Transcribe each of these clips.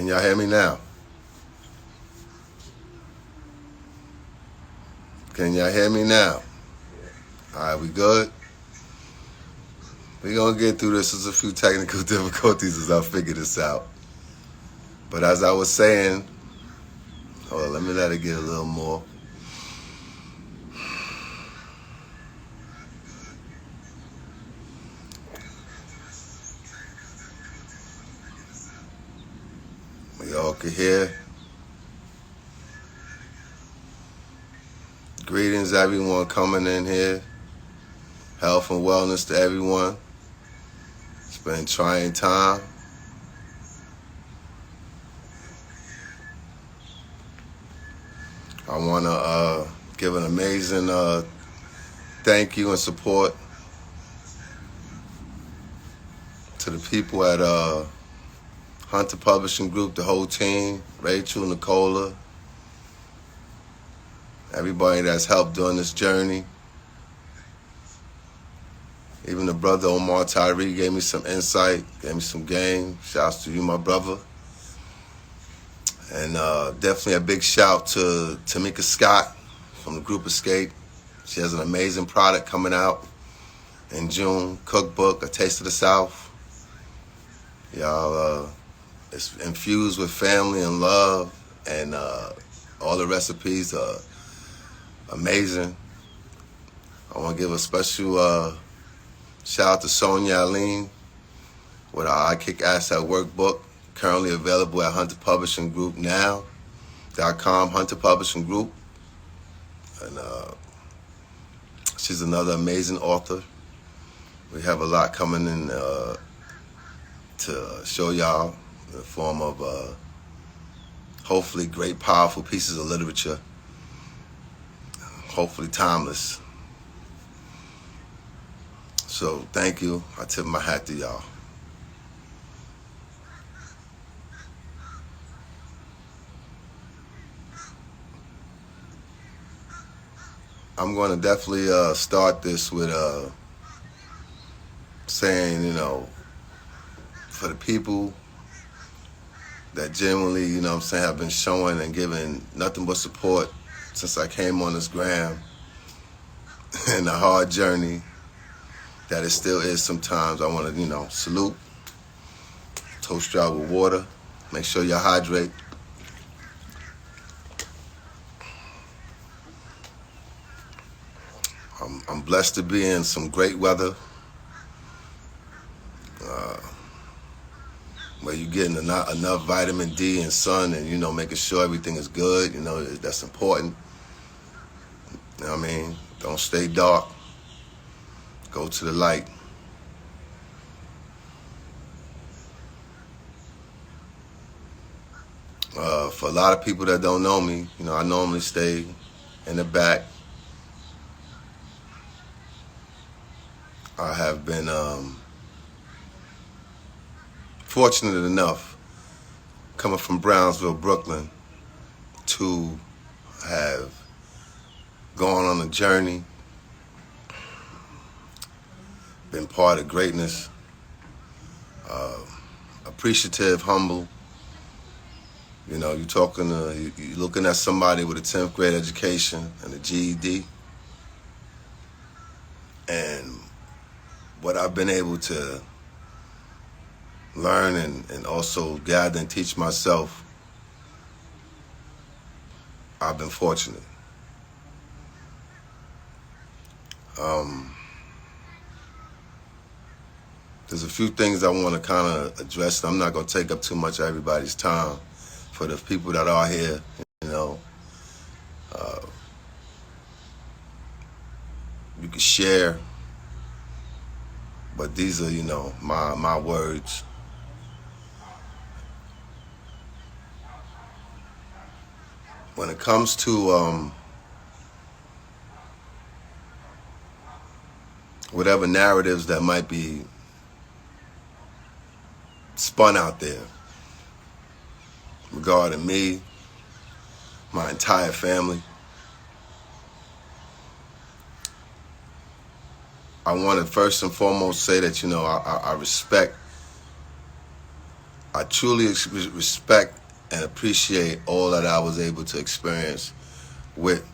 Can y'all hear me now? Can y'all hear me now? All right, we good? We're going to get through this. There's a few technical difficulties as I figure this out. But as I was saying, hold on, let me let it get a little more. We all can hear. Greetings, everyone coming in here. Health and wellness to everyone. It's been a trying time. I want to give an amazing thank you and support to the people at Hunter Publishing Group, the whole team, Rachel, Nicola, everybody that's helped during this journey. Even the brother Omar Tyree gave me some insight, gave me some game. Shouts to you, my brother. And definitely a big shout to Tamika Scott from the group Escape. She has an amazing product coming out in June, cookbook, A Taste of the South. Y'all, it's infused with family and love, and all the recipes are amazing. I want to give a special shout out to Sonia Aline with our I Kick Ass at Workbook, currently available at Hunter Publishing Group now.com, Hunter Publishing Group. And she's another amazing author. We have a lot coming in to show y'all in the form of hopefully great, powerful pieces of literature, hopefully timeless. So thank you. I tip my hat to y'all. I'm going to definitely start this with saying, for the people that genuinely, have been showing and giving nothing but support since I came on this gram and the hard journey that it still is sometimes. I want to, salute, toast y'all with water, make sure y'all hydrate. I'm blessed to be in some great weather where you're getting enough vitamin D and sun and, making sure everything is good. That's important. You know what I mean? Don't stay dark. Go to the light. For a lot of people that don't know me, I normally stay in the back. I have been fortunate enough, coming from Brownsville, Brooklyn, to have gone on a journey, been part of greatness, appreciative, humble. You're looking at somebody with a 10th grade education and a GED, and what I've been able to learn and also gather and teach myself, I've been fortunate. There's a few things I want to kind of address, and I'm not going to take up too much of everybody's time. For the people that are here, you can share, but these are, my words. When it comes to whatever narratives that might be spun out there regarding me, my entire family, I want to first and foremost say that, I respect I truly respect and appreciate all that I was able to experience with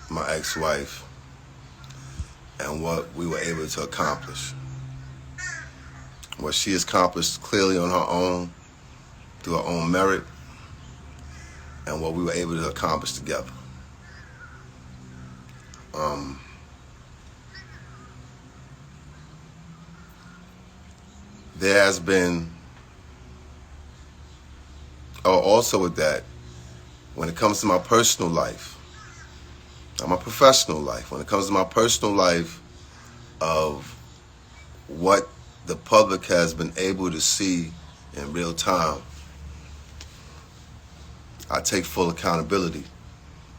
my ex-wife and what we were able to accomplish. What she accomplished clearly on her own, through her own merit, and what we were able to accomplish together. There has been, also with that, when it comes to my personal life, not my professional life, when it comes to my personal life of what the public has been able to see in real time, I take full accountability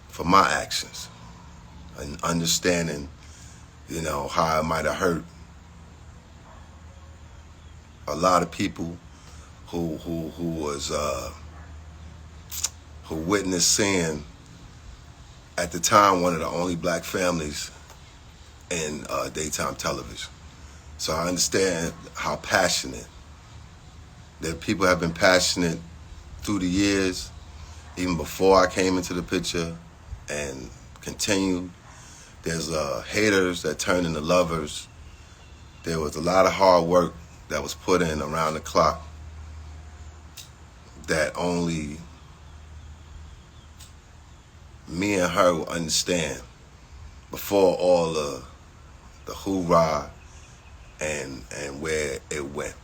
for my actions and understanding, how I might have hurt a lot of people who witnessed seeing at the time one of the only black families in daytime television. So I understand how passionate that people have been passionate through the years, even before I came into the picture, and continued. There's haters that turn into lovers. There was a lot of hard work that was put in around the clock that only me and her will understand before all the hoorah and where it went.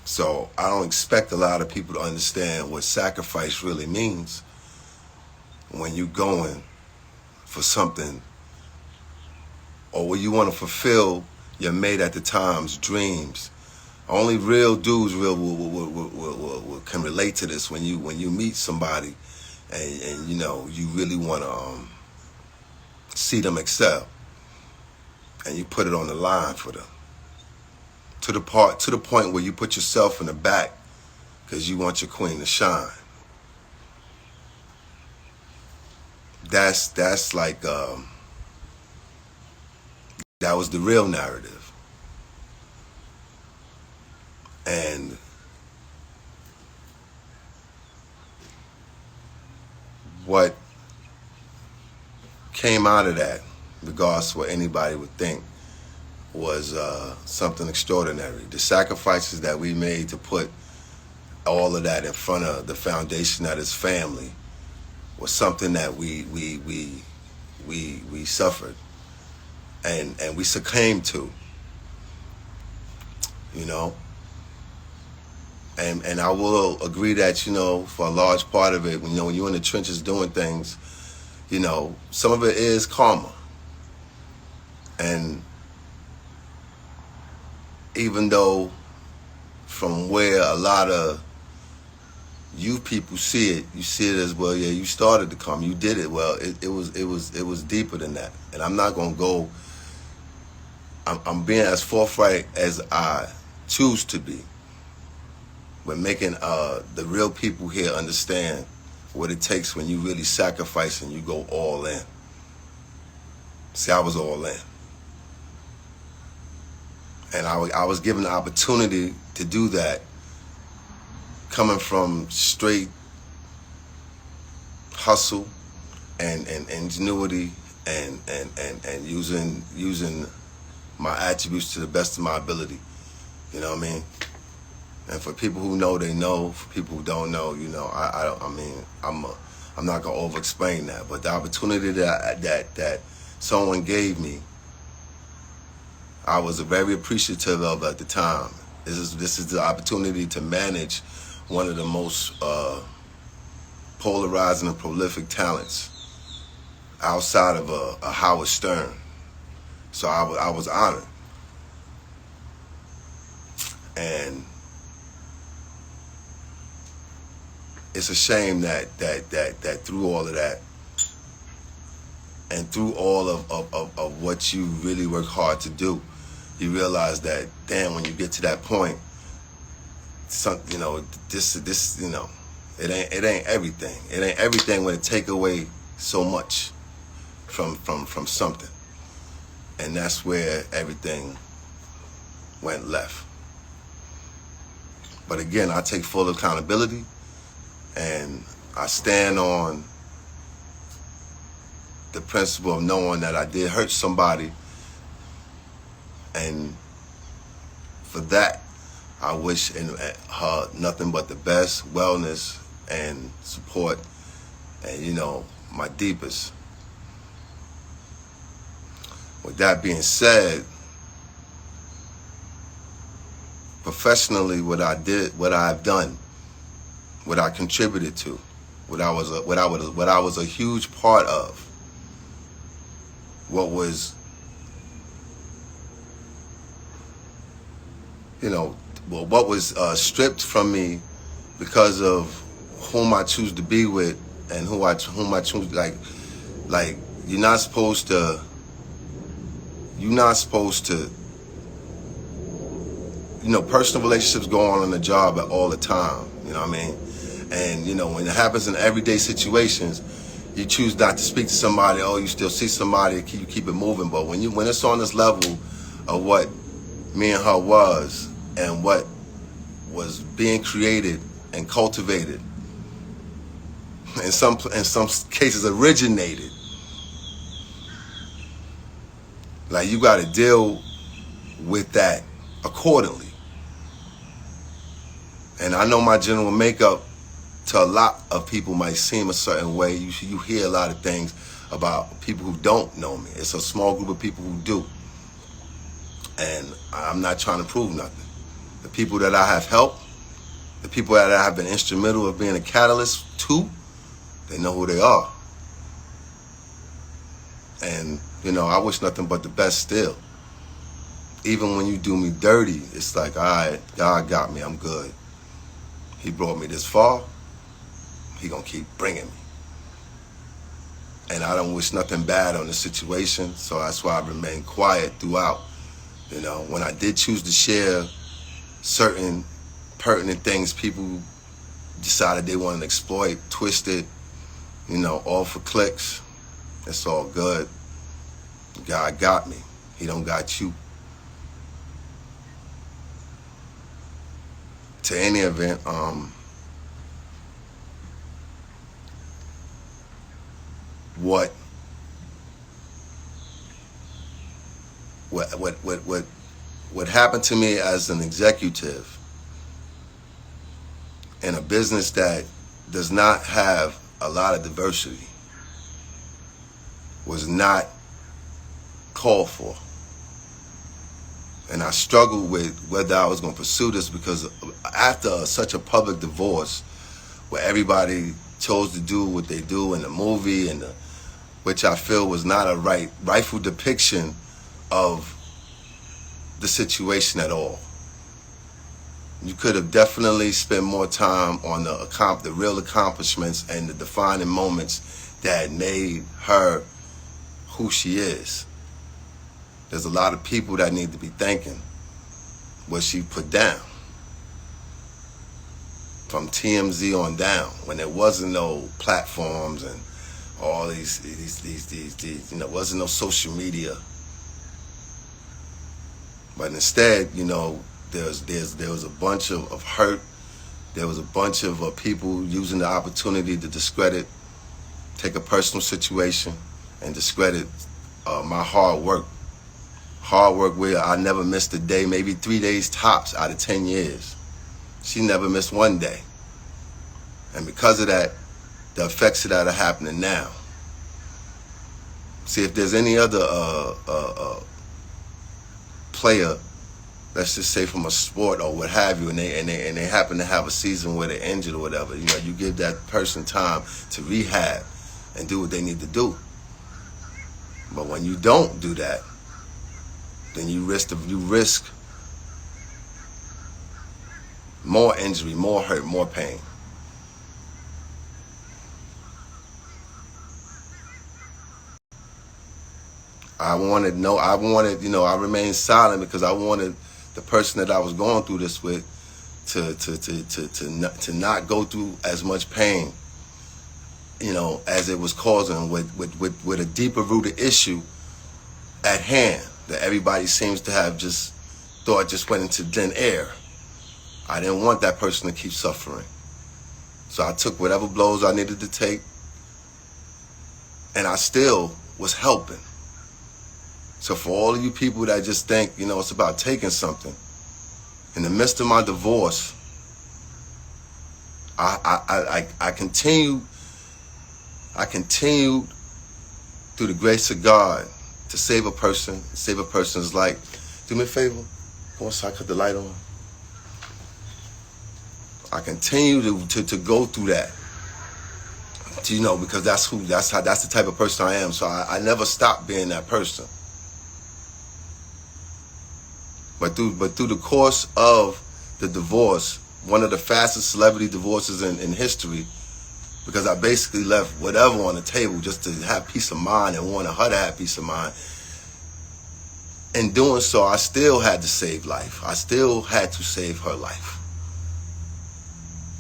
So I don't expect a lot of people to understand what sacrifice really means when you're going for something, or when you want to fulfill your mate at the time's dreams. Only real dudes can relate to this when you meet somebody and you really want to see them excel, and you put it on the line for them to the point where you put yourself in the back because you want your queen to shine. That's like that was the real narrative. And what came out of that, regardless of what anybody would think, was something extraordinary. The sacrifices that we made to put all of that in front of the foundation that is family was something that we suffered and we succumbed to, And I will agree that, for a large part of it, when you're in the trenches doing things, some of it is karma. And even though from where a lot of you people see it, you see it as, well, yeah, you started the karma, you did it. Well, it was deeper than that. And I'm not going to go, I'm being as forthright as I choose to be. But making the real people here understand what it takes when you really sacrifice and you go all in. See, I was all in. And I was given the opportunity to do that, coming from straight hustle and ingenuity and using my attributes to the best of my ability. You know what I mean? And for people who know, they know. For people who don't know, I'm not gonna over-explain that. But the opportunity that someone gave me, I was very appreciative of at the time. This is the opportunity to manage one of the most polarizing and prolific talents outside of a Howard Stern. So I was honored. And it's a shame that through all of that and through all of what you really work hard to do, you realize that, damn, when you get to that point, it ain't everything. It ain't everything when it take away so much from something. And that's where everything went left. But again, I take full accountability, and I stand on the principle of knowing that I did hurt somebody, and for that, I wish her nothing but the best, wellness, and support, and my deepest. With that being said, professionally, what I've done, what I contributed to, what I was a huge part of, what was, what was stripped from me because of whom I choose to be with and whom I choose. Like you're not supposed to. Personal relationships go on the job all the time. You know what I mean? And when it happens in everyday situations, you choose not to speak to somebody. Oh, you still see somebody, you keep it moving. But when it's on this level of what me and her was, and what was being created and cultivated, in some cases originated, like you got to deal with that accordingly. And I know my general makeup to a lot of people might seem a certain way. You hear a lot of things about people who don't know me. It's a small group of people who do. And I'm not trying to prove nothing. The people that I have helped, the people that I have been instrumental of being a catalyst to, they know who they are. And, I wish nothing but the best still. Even when you do me dirty, it's like, all right, God got me, I'm good. He brought me this far, he gonna keep bringing me. And I don't wish nothing bad on the situation, so that's why I remain quiet throughout. When I did choose to share certain pertinent things, people decided they wanted to exploit, twist it, all for clicks. It's all good. God got me. He don't got you. To any event, what happened to me as an executive in a business that does not have a lot of diversity was not called for. And I struggled with whether I was going to pursue this, because after such a public divorce where everybody chose to do what they do in the movie, and which I feel was not a rightful depiction of the situation at all. You could have definitely spent more time on the real accomplishments and the defining moments that made her who she is. There's a lot of people that need to be thanking what she put down. From TMZ on down, when there wasn't no platforms and all these wasn't no social media. But instead, there was a bunch of hurt. There was a bunch of people using the opportunity to discredit, take a personal situation and discredit my hard work. Hard work where I never missed a day, maybe 3 days tops out of 10 years. She never missed one day. And because of that, the effects of that are happening now. See, if there's any other player, let's just say from a sport or what have you, and they happen to have a season where they're injured or whatever, you give that person time to rehab and do what they need to do. But when you don't do that, then you risk more injury, more hurt, more pain. I remained silent because I wanted the person that I was going through this with to not go through as much pain, as it was causing with a deeper rooted issue at hand that everybody seems to have just thought just went into thin air. I didn't want that person to keep suffering. So I took whatever blows I needed to take, and I still was helping. So for all of you people that just think, it's about taking something, in the midst of my divorce, I continued through the grace of God to save a person's life. Do me a favor, go inside, cut the light on. I continue to go through that, because that's the type of person I am. So I never stopped being that person. But through the course of the divorce, one of the fastest celebrity divorces in history, because I basically left whatever on the table just to have peace of mind and wanted her to have peace of mind. In doing so, I still had to save life. I still had to save her life.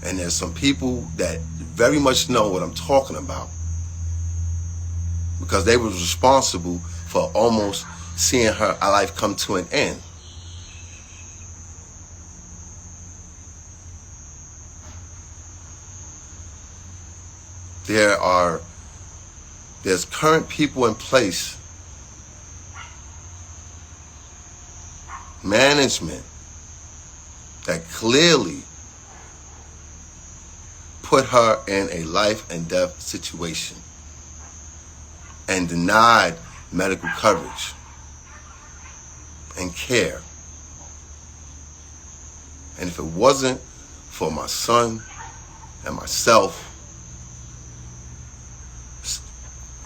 And there's some people that very much know what I'm talking about, because they was responsible for almost seeing her life come to an end. There's current people in place, management, that clearly put her in a life and death situation and denied medical coverage and care. And if it wasn't for my son and myself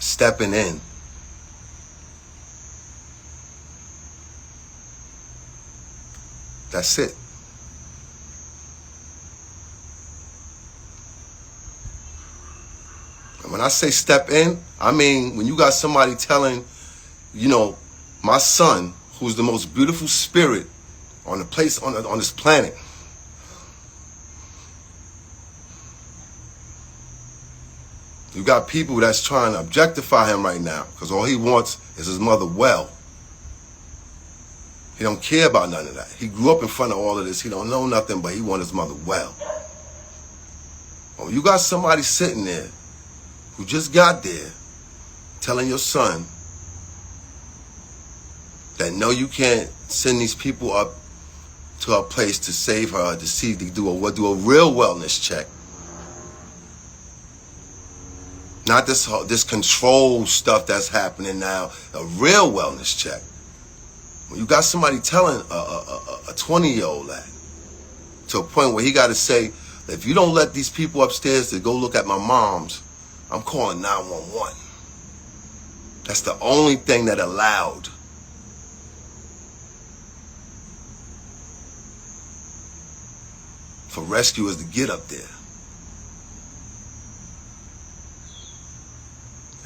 stepping in, that's it. And when I say step in, I mean when you got somebody telling, my son, who's the most beautiful spirit on the place on this planet, you got people that's trying to objectify him right now because all he wants is his mother well. He don't care about none of that. He grew up in front of all of this. He don't know nothing, but he wants his mother well. Well, you got somebody sitting there who just got there telling your son that no, you can't send these people up to a place to save her, to do a real wellness check. Not this control stuff that's happening now, a real wellness check. When you got somebody telling a 20-year-old that, to a point where he got to say, if you don't let these people upstairs to go look at my mom's, I'm calling 911. That's the only thing that allowed for rescuers to get up there.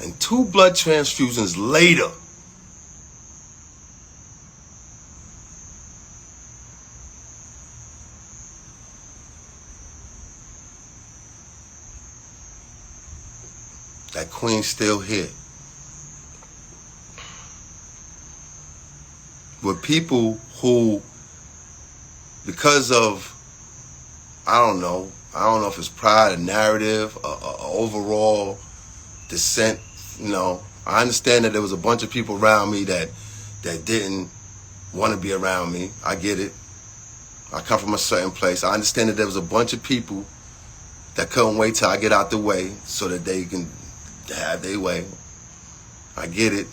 And 2 blood transfusions later, that queen's still here. With people who, because of, I don't know if it's pride, a narrative, a overall dissent, I understand that there was a bunch of people around me that didn't want to be around me. I get it. I come from a certain place. I understand that there was a bunch of people that couldn't wait till I get out the way so that they can have their way. I get it.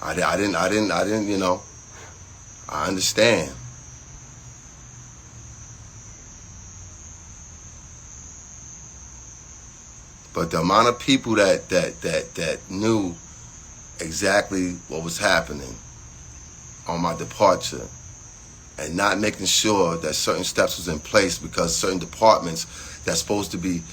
I didn't, I understand. But the amount of people that knew exactly what was happening on my departure and not making sure that certain steps was in place, because certain departments that's supposed to be,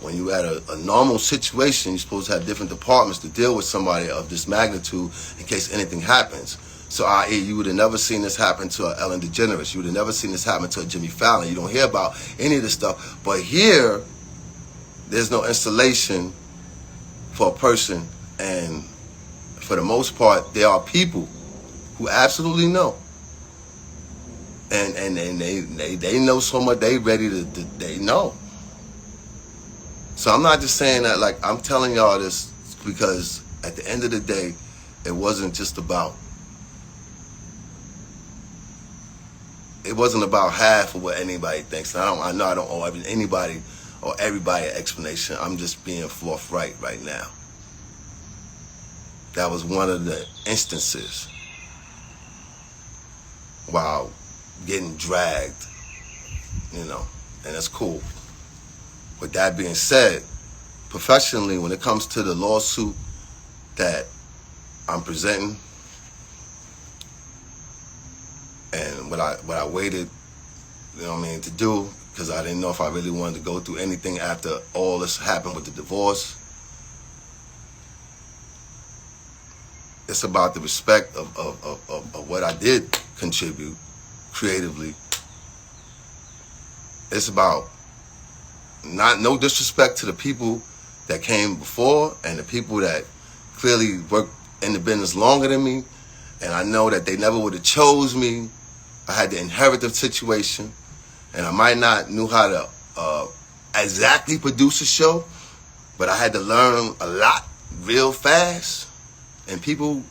when you at a normal situation, you're supposed to have different departments to deal with somebody of this magnitude in case anything happens. So i.e., you would have never seen this happen to a Ellen DeGeneres. You would have never seen this happen to a Jimmy Fallon. You don't hear about any of this stuff. But here, there's no installation for a person, and for the most part, there are people who absolutely know and they know so much. They ready to they know. So I'm not just saying that, like, I'm telling y'all this because at the end of the day, it wasn't about half of what anybody thinks. And I know I don't owe anybody or everybody an explanation. I'm just being forthright right now. That was one of the instances while getting dragged, and that's cool. With that being said, professionally, when it comes to the lawsuit that I'm presenting, and what I waited, to do, because I didn't know if I really wanted to go through anything after all this happened with the divorce. It's about the respect of what I did contribute creatively. It's about no disrespect to the people that came before and the people that clearly worked in the business longer than me. And I know that they never would have chose me. I had to inherit the situation, and I might not knew how to exactly produce a show, but I had to learn a lot real fast. And people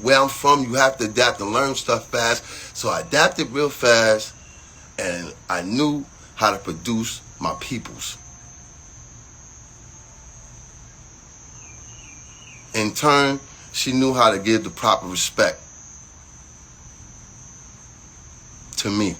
where I'm from, you have to adapt and learn stuff fast. So I adapted real fast, and I knew how to produce my peoples. In turn, she knew how to give the proper respect to me.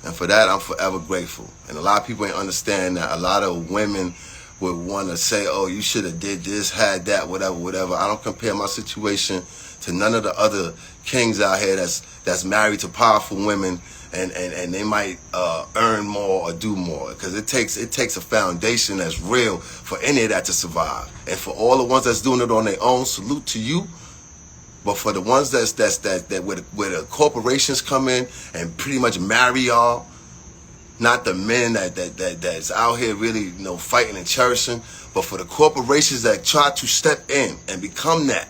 And for that, I'm forever grateful. And a lot of people ain't understand that. A lot of women would want to say, oh, you should have did this, had that, whatever. I don't compare my situation to none of the other kings out here that's married to powerful women, and they might earn more or do more. Because it takes a foundation that's real for any of that to survive. And for all the ones that's doing it on their own, salute to you. But for the ones that where the corporations come in and pretty much marry y'all, not the men that's out here really fighting and cherishing, but for the corporations that try to step in and become that,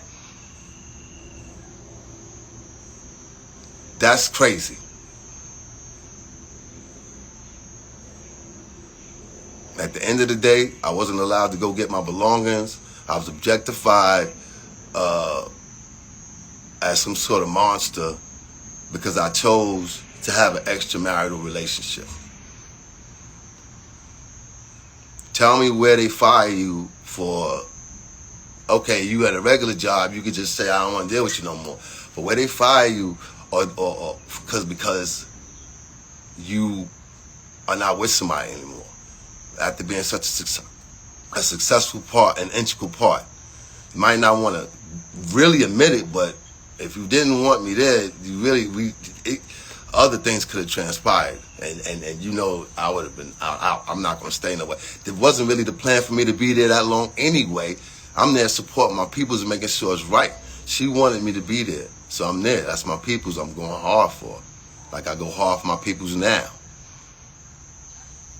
that's crazy. At the end of the day, I wasn't allowed to go get my belongings. I was objectified as some sort of monster because I chose to have an extramarital relationship. Tell me where they fire you for. Okay, you had a regular job, you could just say, I don't want to deal with you no more. But where they fire you, or because you are not with somebody anymore, after being such a successful part, an integral part. You might not want to really admit it, but if you didn't want me there, other things could have transpired, and I would have been out. I'm not going to stay nowhere. It wasn't really the plan for me to be there that long anyway. I'm there supporting my peoples and making sure it's right. She wanted me to be there, so I'm there. That's my peoples I'm going hard for, like I go hard for my peoples now.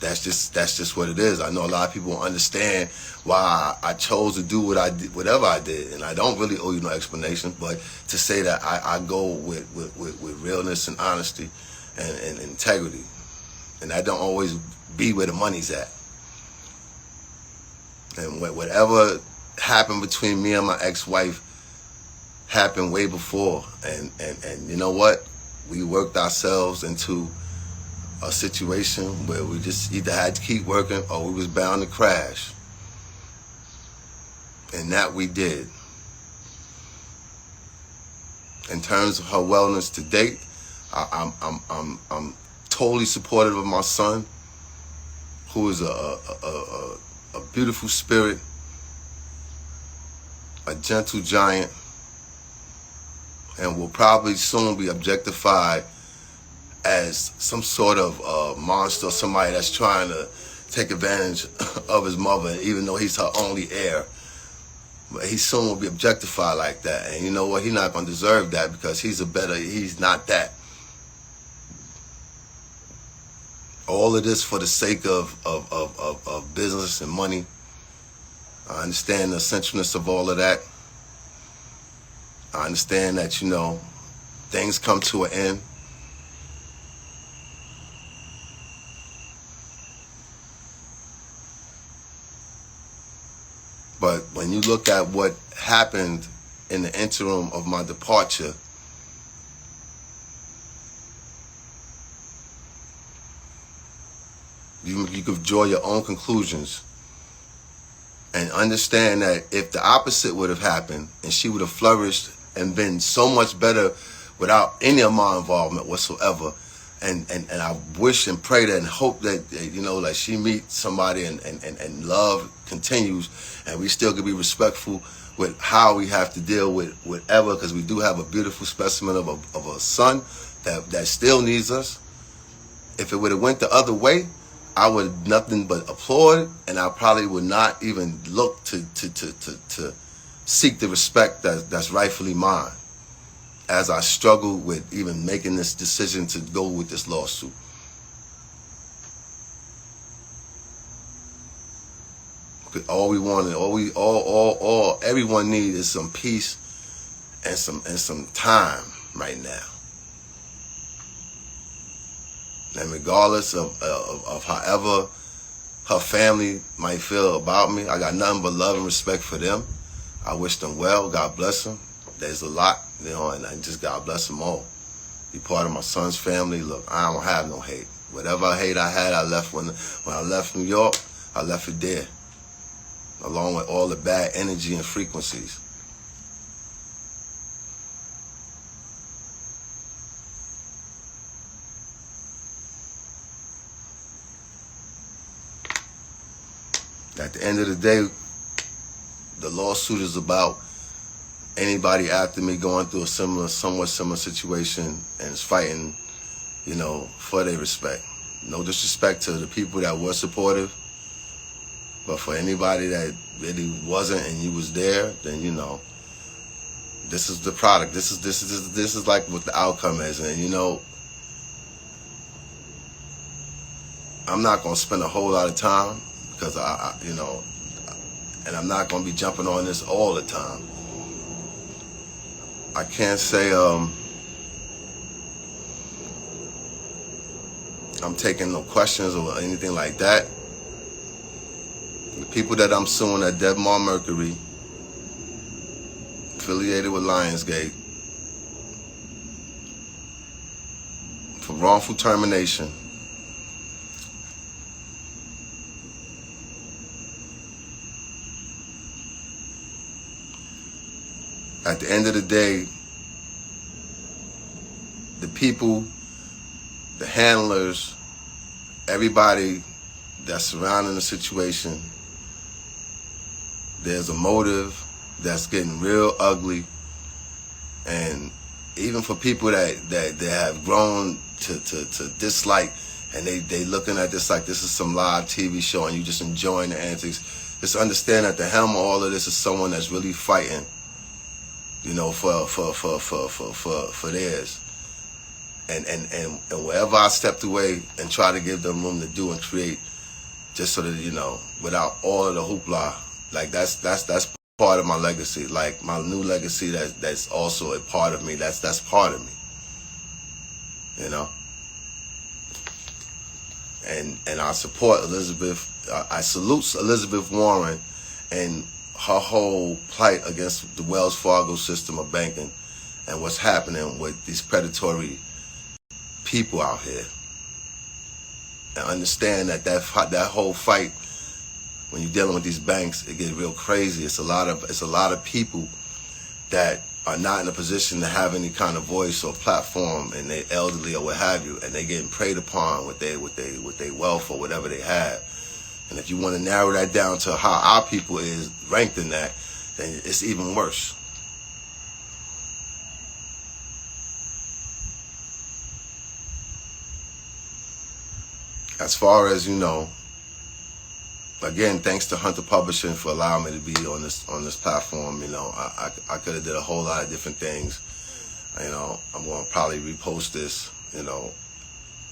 That's just what it is. I know a lot of people don't understand why I chose to do what I did, whatever I did, and I don't really owe you no explanation. But to say that I go with realness and honesty and integrity, and that don't always be where the money's at. And whatever happened between me and my ex-wife happened way before, and you know what? We worked ourselves into a situation where we just either had to keep working or we was bound to crash. And that we did. In terms of her wellness to date, I'm totally supportive of my son, who is a beautiful spirit, a gentle giant, and will probably soon be objectified as some sort of monster, somebody that's trying to take advantage of his mother, even though he's her only heir. But he soon will be objectified like that. And you know what? He's not going to deserve that because he's not that. All of this for the sake of business and money. I understand the essentialness of all of that. I understand that, things come to an end. you look at what happened in the interim of my departure, you could draw your own conclusions and understand that if the opposite would have happened and she would have flourished and been so much better without any of my involvement whatsoever, and I wish and pray that and hope that, you know, like she meets somebody and love continues and we still can be respectful with how we have to deal with whatever, because we do have a beautiful specimen of a son that still needs us. If it would have went the other way, I would nothing but applaud, and I probably would not even look to seek the respect that's rightfully mine as I struggle with even making this decision to go with this lawsuit. All we want, everyone needs is some peace and some time right now. And regardless of however her family might feel about me, I got nothing but love and respect for them. I wish them well. God bless them. There's a lot, you know, and I just God bless them all. Be part of my son's family. Look, I don't have no hate. Whatever hate I had, I left when I left New York. I left it there, along with all the bad energy and frequencies. At the end of the day, the lawsuit is about anybody after me going through a somewhat similar situation and is fighting, you know, for their respect. No disrespect to the people that were supportive, but for anybody that really wasn't and you was there, then, you know, this is the product. This is like what the outcome is. And, you know, I'm not going to spend a whole lot of time because I you know, and I'm not going to be jumping on this all the time. I can't say I'm taking no questions or anything like that. The people that I'm suing are Debmar Mercury, affiliated with Lionsgate, for wrongful termination. At the end of the day, the people, the handlers, everybody that's surrounding the situation, there's a motive that's getting real ugly. And even for people that have grown to dislike, and they looking at this like this is some live TV show and you just enjoying the antics, just understand that the helm of all of this is someone that's really fighting, you know, for theirs. And wherever I stepped away and try to give them room to do and create, just so that, you know, without all of the hoopla, like that's part of my legacy. Like my new legacy that's also a part of me. That's part of me. You know? And I support Elizabeth. I salute Elizabeth Warren and her whole plight against the Wells Fargo system of banking and what's happening with these predatory people out here. And understand that whole fight, when you're dealing with these banks, it gets real crazy. It's a lot of people that are not in a position to have any kind of voice or platform, and they elderly or what have you, and they getting preyed upon with their wealth or whatever they have. And if you want to narrow that down to how our people is ranked in that, then it's even worse. As far as, you know, again, thanks to Hunter Publishing for allowing me to be on this platform. You know, I could have did a whole lot of different things. You know, I'm going to probably repost this. You know,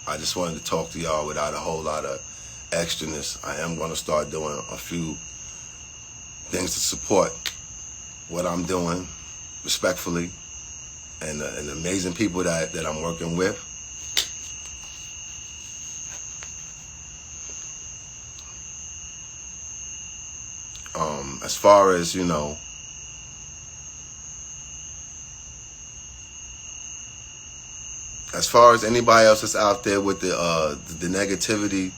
I just wanted to talk to y'all without a whole lot of extraness. I am going to start doing a few things to support what I'm doing, respectfully, and the amazing people that I'm working with. As far as, you know, as far as anybody else that's out there with the negativity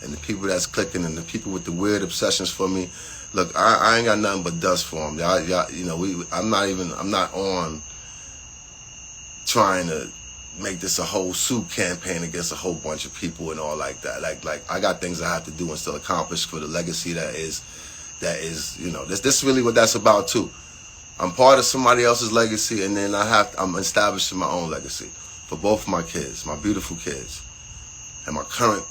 and the people that's clicking and the people with the weird obsessions for me, look, I ain't got nothing but dust for them. Y'all, you know, I'm not on trying to make this a whole suit campaign against a whole bunch of people and all like that. Like I got things I have to do and still accomplish for the legacy that is, you know, this really what that's about too. I'm part of somebody else's legacy, and then I'm establishing my own legacy for both of my kids, my beautiful kids, and my current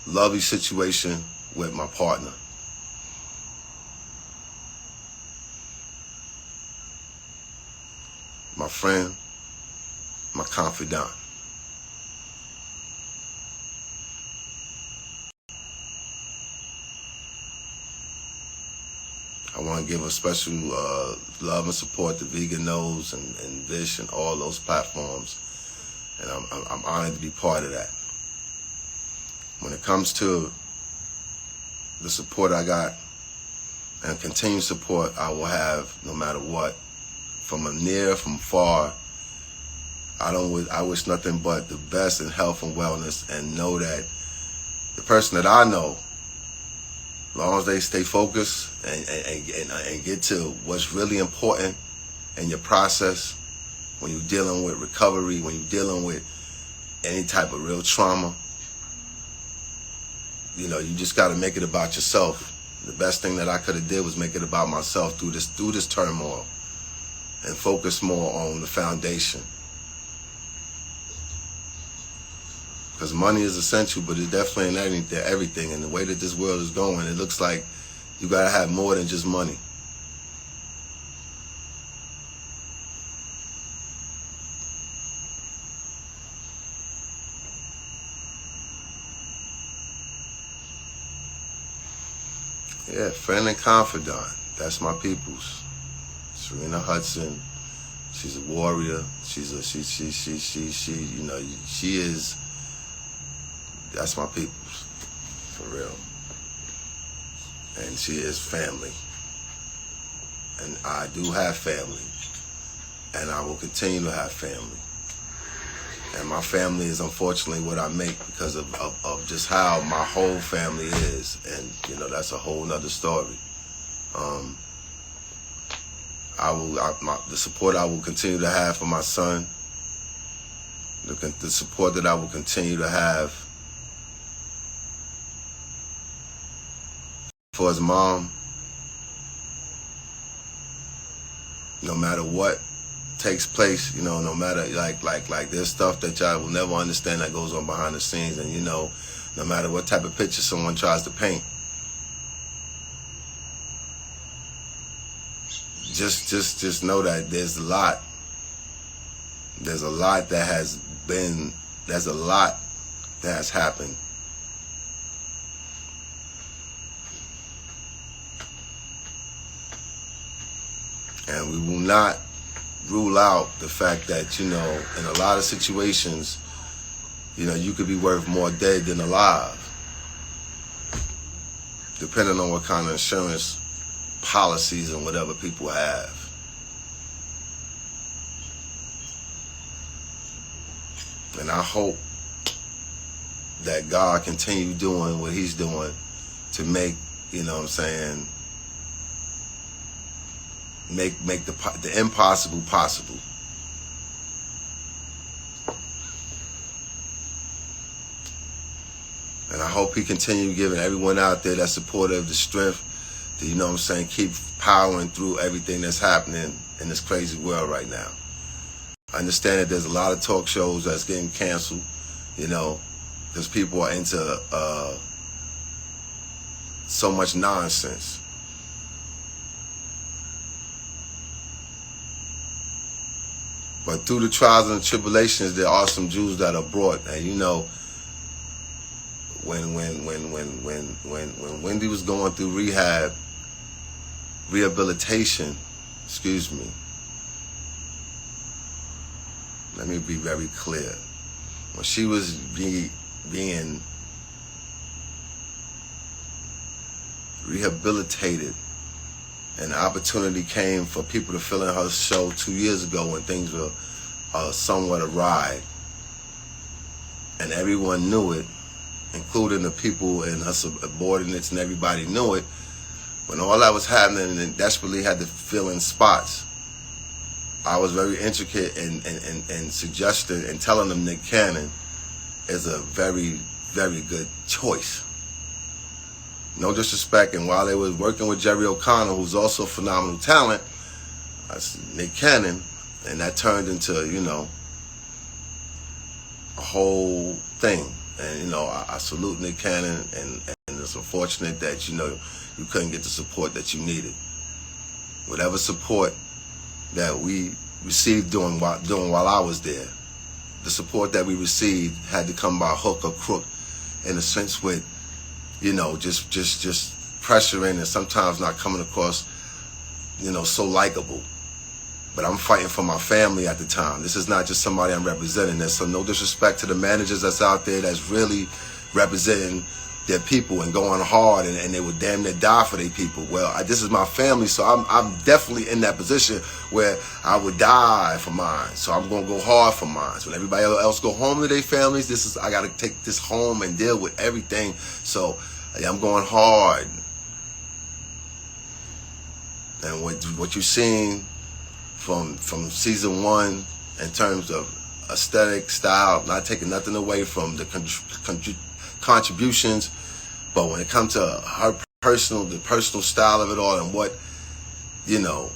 lovely situation with my partner. My friend, my confidant. I want to give a special love and support to Vegan Knows and Vish and all those platforms. And I'm honored to be part of that. When it comes to the support I got and continued support I will have no matter what, from near, from far, I wish nothing but the best in health and wellness, and know that the person that I know, as long as they stay focused and get to what's really important in your process, when you're dealing with recovery, when you're dealing with any type of real trauma, you know, you just got to make it about yourself. The best thing that I could have did was make it about myself through this turmoil, and focus more on the foundation. Because money is essential, but it definitely ain't everything. And the way that this world is going, it looks like you got to have more than just money. Yeah, friend and confidant. That's my peoples. Sharina Hudson. She's a warrior. She, you know, she is. That's my peoples, for real. And she is family. And I do have family. And I will continue to have family. And my family is unfortunately what I make because of just how my whole family is. And, you know, that's a whole nother story. The support I will continue to have for my son, the support that I will continue to have for his mom, no matter what takes place, you know, no matter like there's stuff that y'all will never understand that goes on behind the scenes, and, you know, no matter what type of picture someone tries to paint, just know that there's a lot that has happened. And we will not rule out the fact that, you know, in a lot of situations, you know, you could be worth more dead than alive, depending on what kind of insurance policies and whatever people have. And I hope that God continue doing what he's doing to make, you know what I'm saying, make the impossible possible. And I hope he continue giving everyone out there that's supportive the strength to, you know what I'm saying, keep powering through everything that's happening in this crazy world right now. I understand that there's a lot of talk shows that's getting canceled, you know, because people are into so much nonsense. But through the trials and the tribulations, there are some Jews that are brought. And, you know, when Wendy was going through rehabilitation, excuse me, let me be very clear. When she was being rehabilitated And the opportunity came for people to fill in her show 2 years ago when things were somewhat awry. And everyone knew it, including the people and her subordinates, and everybody knew it. When all that was happening and desperately had to fill in spots, I was very intricate in suggesting and telling them Nick Cannon is a very, very good choice. No disrespect, and while they was working with Jerry O'Connell, who's also a phenomenal talent, I said Nick Cannon, and that turned into, you know, a whole thing. And, you know, I salute Nick Cannon, and it's unfortunate that, you know, you couldn't get the support that you needed. Whatever support that we received doing while I was there, the support that we received had to come by hook or crook, in a sense with, you know, just pressuring and sometimes not coming across, you know, so likable. But I'm fighting for my family at the time. This is not just somebody I'm representing. There's so no disrespect to the managers that's out there that's really representing their people and going hard, and they would damn near die for their people. Well, this is my family, so I'm definitely in that position where I would die for mine. So I'm gonna go hard for mine. So when everybody else go home to their families, I gotta take this home and deal with everything. So I'm going hard. And what you've seen from season 1 in terms of aesthetic, style, not taking nothing away from the contributions, but when it comes to her the personal style of it all, and what, you know,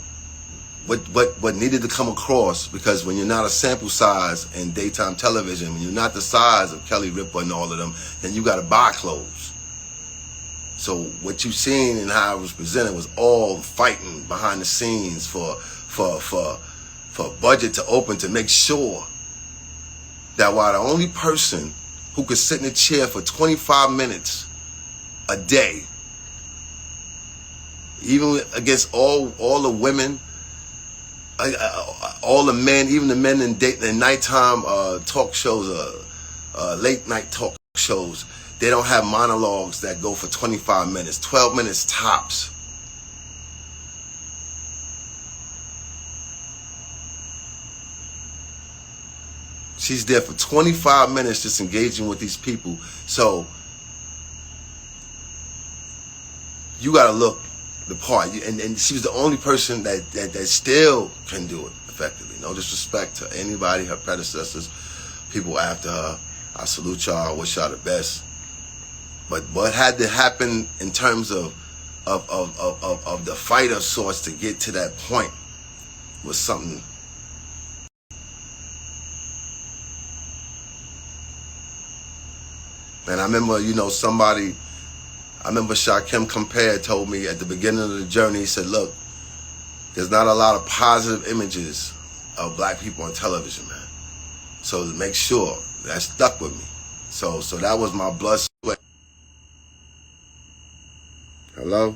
what needed to come across, because when you're not a sample size in daytime television, when you're not the size of Kelly Ripa and all of them, then you got to buy clothes. So what you've seen and how it was presented was all fighting behind the scenes for budget to open, to make sure that while the only person who could sit in a chair for 25 minutes a day, even against all the women, all the men, even the men in nighttime talk shows, late night talk shows, they don't have monologues that go for 25 minutes, 12 minutes tops. She's there for 25 minutes just engaging with these people. So you got to look the part. And she was the only person that still can do it effectively. No disrespect to anybody, her predecessors, people after her. I salute y'all. I wish y'all the best. But what had to happen in terms of the fight of sorts to get to that point was something. And I remember, you know, I remember Shakim Compare told me at the beginning of the journey, he said, look, there's not a lot of positive images of black people on television, man. So to make sure, that stuck with me. So that was my blood, sweat. Hello?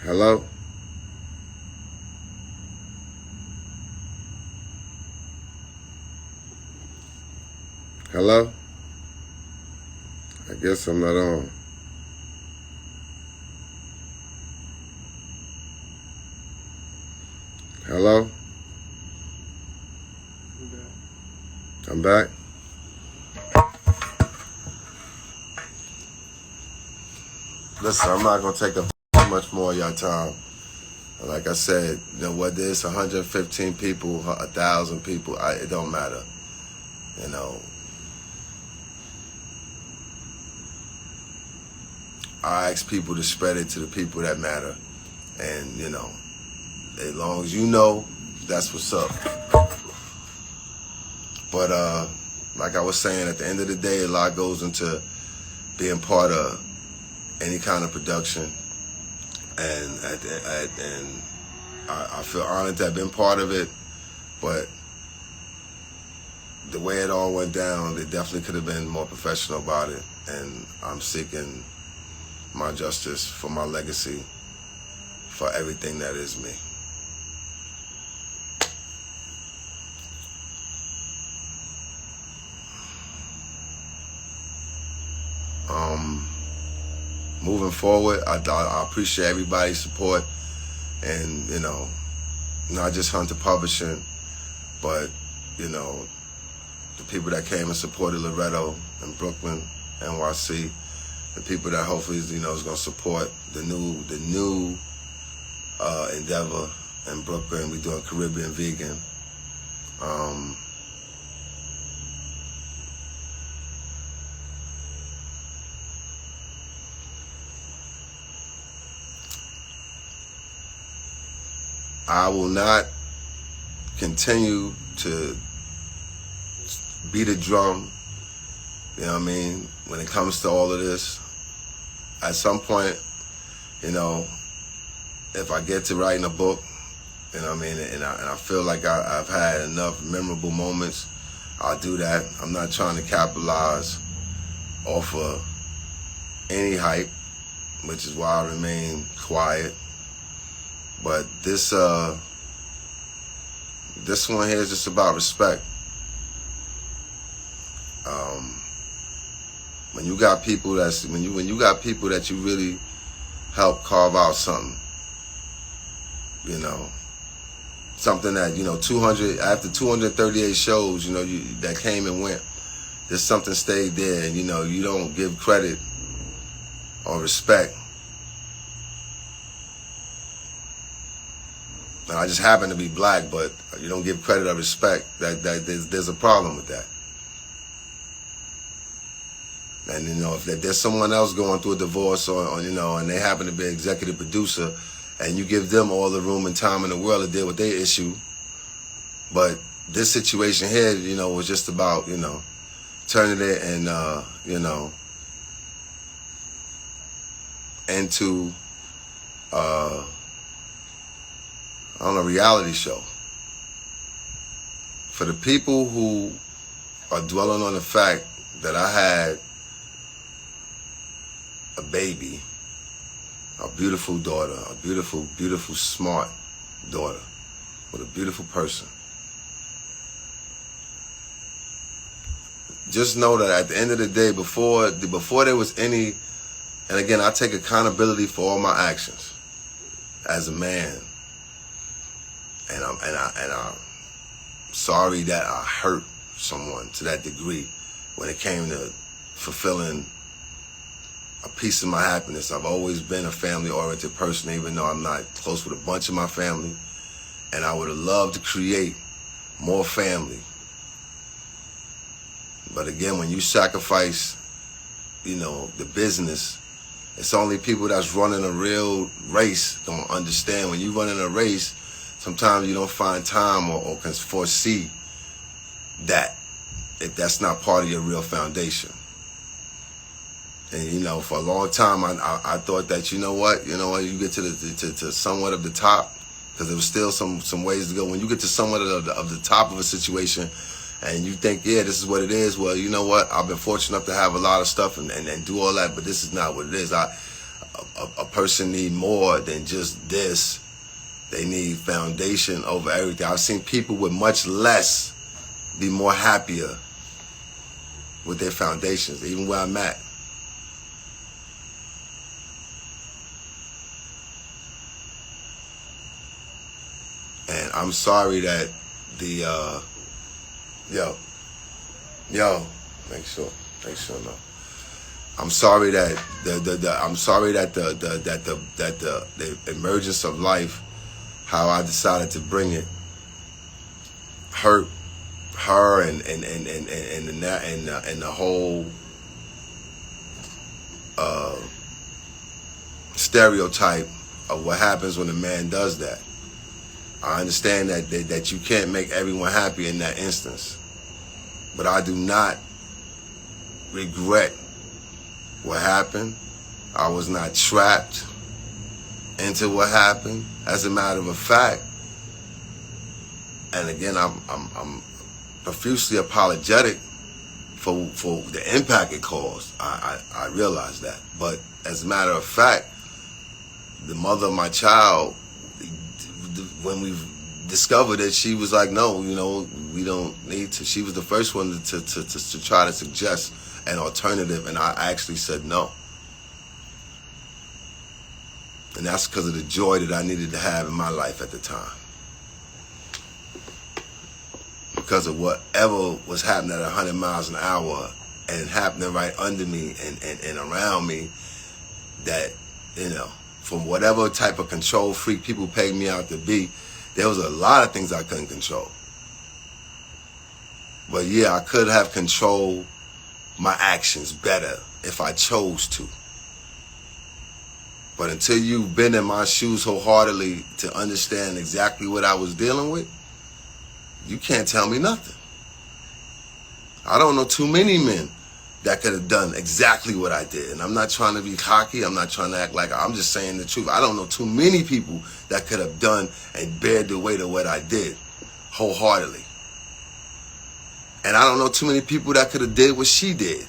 Hello? Hello? I guess I'm not on. Hello? I'm back. Listen, I'm not going to take up much more of your time. Like I said, you know, whether it's 115 people, 1,000 people, it don't matter. You know, I ask people to spread it to the people that matter. And, you know, as long as you know, that's what's up. But like I was saying, at the end of the day, a lot goes into being part of any kind of production. And I feel honored to have been part of it. But the way it all went down, they definitely could have been more professional about it. And I'm seeking my justice for my legacy, for everything that is me. moving forward, I appreciate everybody's support, and not just Hunter Publishing, but the people that came and supported Loretto and Brooklyn, NYC, the people that hopefully is going to support the new endeavor in Brooklyn. We're doing Caribbean Vegan. I will not continue to beat a drum, when it comes to all of this. At some point, if I get to writing a book, and I feel like I've had enough memorable moments, I'll do that. I'm not trying to capitalize off of any hype, which is why I remain quiet. But this one here is just about respect. When you got people that you really help carve out something, something that 200 after 238 shows, that came and went, there's something stayed there, and you don't give credit or respect. And I just happen to be black, but you don't give credit or respect. That there's a problem with that. And if there's someone else going through a divorce, or and they happen to be an executive producer, and you give them all the room and time in the world to deal with their issue, but this situation here, was just about turning it and into on a reality show. For the people who are dwelling on the fact that I had a baby, a beautiful daughter, a beautiful, beautiful, smart daughter with a beautiful person, just know that at the end of the day, before there was any, and again, I take accountability for all my actions as a man. And I'm sorry that I hurt someone to that degree when it came to fulfilling a piece of my happiness. I've always been a family-oriented person, even though I'm not close with a bunch of my family. And I would have loved to create more family. But again, when you sacrifice, the business, it's only people that's running a real race don't understand. When you run in a race, sometimes you don't find time or can foresee that if that's not part of your real foundation. And for a long time, I thought that you get to somewhat of the top, because there was still some ways to go. When you get to somewhat of the top of a situation, and you think, yeah, this is what it is. Well, you know what? I've been fortunate enough to have a lot of stuff and do all that, but this is not what it is. A person need more than just this. They need foundation over everything. I've seen people with much less be more happier with their foundations, even where I'm at. And I'm sorry that make sure no. I'm sorry that the emergence of life, how I decided to bring it, hurt her and the whole stereotype of what happens when a man does that. I understand that you can't make everyone happy in that instance, but I do not regret what happened. I was not trapped into what happened. As a matter of fact, and again, I'm profusely apologetic for the impact it caused. I realize that, but as a matter of fact, the mother of my child, when we discovered it, she was like, no, we don't need to. She was the first one to try to suggest an alternative, and I actually said no. And that's because of the joy that I needed to have in my life at the time. Because of whatever was happening at 100 miles an hour and happening right under me and around me, that, you know, from whatever type of control freak people paid me out to be, there was a lot of things I couldn't control. But yeah, I could have controlled my actions better if I chose to. But until you've been in my shoes wholeheartedly to understand exactly what I was dealing with, you can't tell me nothing. I don't know too many men that could have done exactly what I did. And I'm not trying to be cocky. I'm not trying to act like I'm just saying the truth. I don't know too many people that could have done and bared the weight of what I did wholeheartedly. And I don't know too many people that could have did what she did.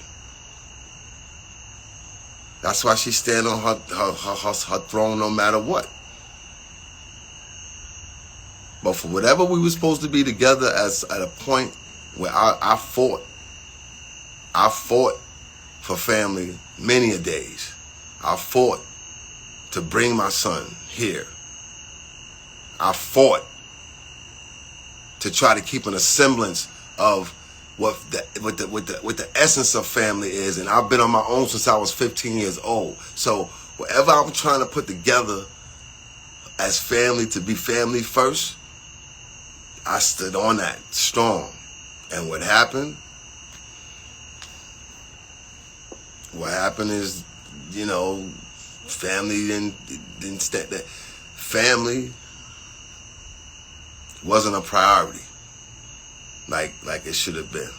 That's why she stand on her throne no matter what. But for whatever we were supposed to be together at a point where I fought for family many a days. I fought to bring my son here. I fought to try to keep a semblance of what the essence of family is, and I've been on my own since I was 15 years old. So whatever I'm trying to put together as family to be family first, I stood on that strong. And what happened? What happened is, you know, family didn't stand that. Family wasn't a priority like it should have been.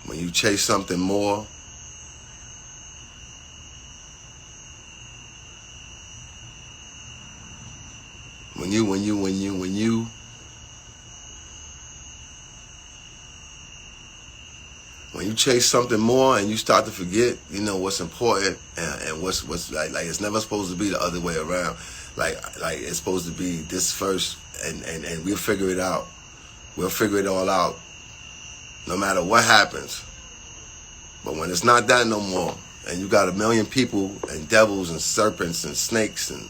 When you chase something more, when you chase something more and you start to forget, you know, what's important and what's like it's never supposed to be the other way around. Like it's supposed to be this first, and we'll figure it out. We'll figure it all out, no matter what happens. But when it's not that no more, and you got a million people and devils and serpents and snakes and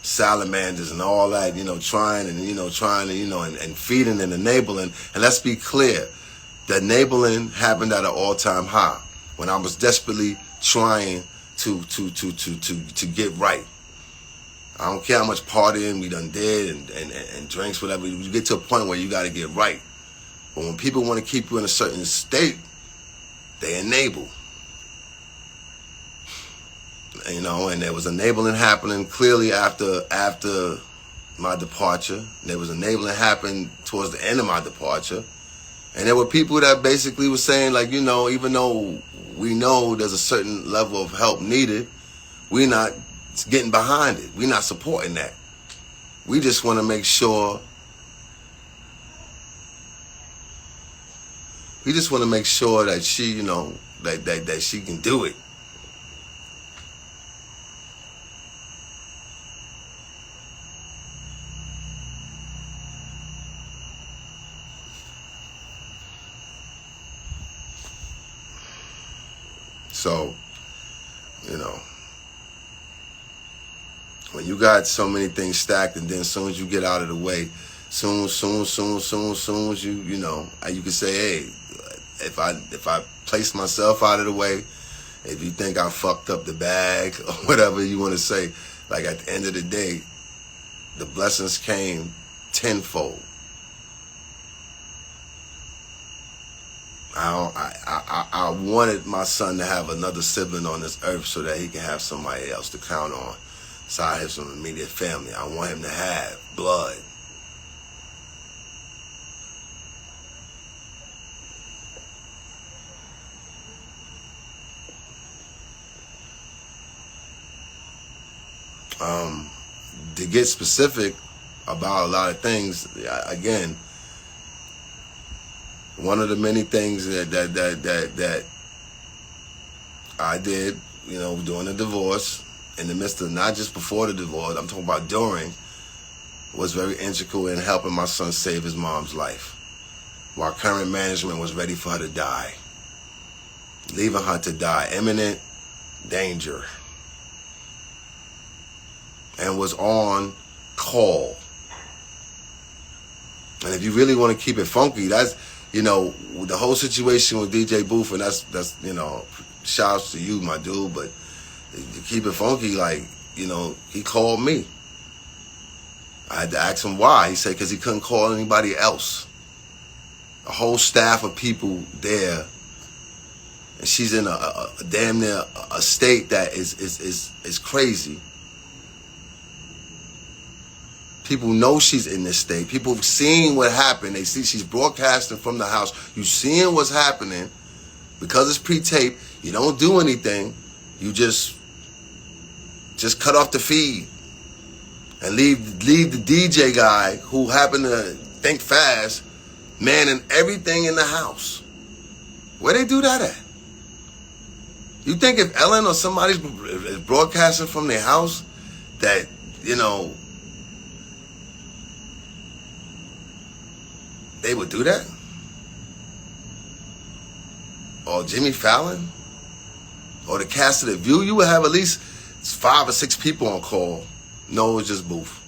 salamanders and all that, you know, trying and feeding and enabling. And let's be clear, the enabling happened at an all-time high when I was desperately trying to get right. I don't care how much partying we done did and drinks, whatever. You get to a point where you got to get right. But when people want to keep you in a certain state, they enable. You know, and there was enabling happening clearly after my departure. There was enabling happening towards the end of my departure. And there were people that basically were saying, like, you know, even though we know there's a certain level of help needed, we're not getting behind it. We're not supporting that. We just want to make sure. We just want to make sure that she, you know, that she can do it. So, you know, when you got so many things stacked, and then as soon as you get out of the way, soon as you know, you can say, hey, if I place myself out of the way, if you think I fucked up the bag or whatever you want to say, like at the end of the day, the blessings came tenfold. I wanted my son to have another sibling on this earth so that he can have somebody else to count on besides his immediate family. I want him to have blood. To get specific about a lot of things, again, one of the many things that I did, you know, during the divorce, in the midst of, not just before the divorce, I'm talking about during, was very integral in helping my son save his mom's life, while current management was ready for her to die, leaving her to die imminent, danger and was on call. And if you really want to keep it funky, that's, you know, the whole situation with DJ Booth, and that's you know, shouts to you, my dude, but to keep it funky, like, you know, he called me. I had to ask him why. He said because he couldn't call anybody else. A whole staff of people there, and she's in a damn near a state that is crazy. People know she's in this state. People have seen what happened. They see she's broadcasting from the house. You seeing what's happening. Because it's pre-taped, you don't do anything. You just cut off the feed and leave the DJ guy who happened to think fast, manning everything in the house. Where they do that at? You think if Ellen or somebody's broadcasting from their house that, you know, they would do that? Or Jimmy Fallon? Or the cast of The View? You would have at least 5 or 6 people on call. No, it was just Booth.